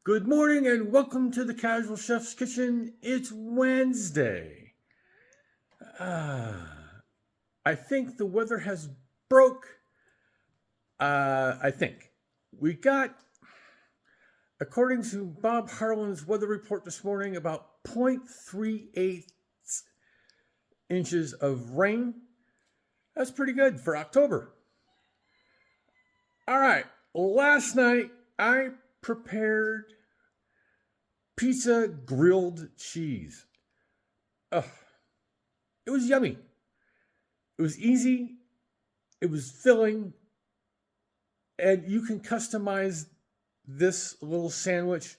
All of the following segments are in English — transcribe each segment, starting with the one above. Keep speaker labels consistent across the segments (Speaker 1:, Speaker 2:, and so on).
Speaker 1: Good morning and welcome to the Casual Chef's Kitchen. It's Wednesday. I think the weather has broke. I think. We got, according to Bob Harlan's weather report this morning, about 0.38 inches of rain. That's pretty good for October. All right, last night I prepared pizza grilled cheese. It was yummy. It was easy. It was filling. And you can customize this little sandwich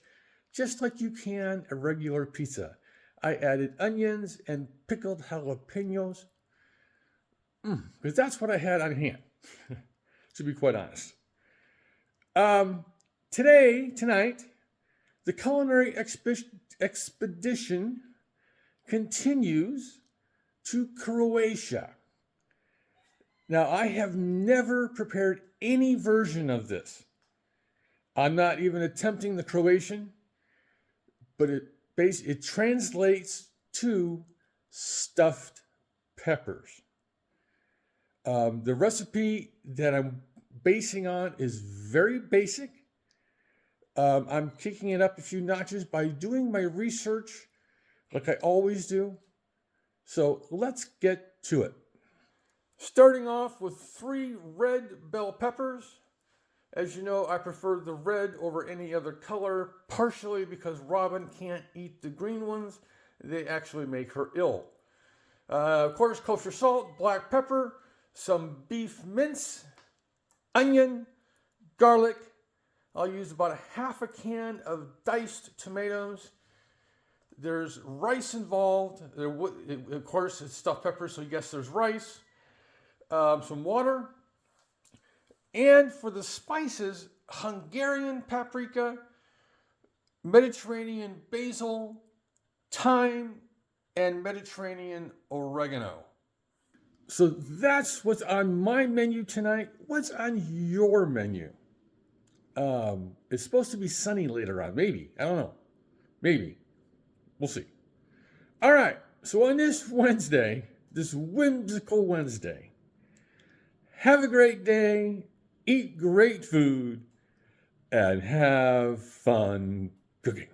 Speaker 1: just like you can a regular pizza. I added onions and pickled jalapenos because that's what I had on hand, to be quite honest. Tonight, the Culinary Expedition continues to Croatia. Now, I have never prepared any version of this. I'm not even attempting the Croatian, but it translates to stuffed peppers. The recipe that I'm basing on is very basic. I'm kicking it up a few notches by doing my research like I always do. So let's get to it. Starting off with 3 red bell peppers. As you know, I prefer the red over any other color, partially because Robin can't eat the green ones. They actually make her ill. Of course, kosher salt, black pepper, some beef mince, onion, garlic. I'll use about a half a can of diced tomatoes. There's rice involved. Of course, it's stuffed peppers, so yes, there's rice. Some water. And for the spices, Hungarian paprika, Mediterranean basil, thyme, and Mediterranean oregano. So that's what's on my menu tonight. What's on your menu? It's supposed to be sunny later on. Maybe. I don't know. Maybe. We'll see. All right. So on this Wednesday, this whimsical Wednesday, have a great day, eat great food, and have fun cooking.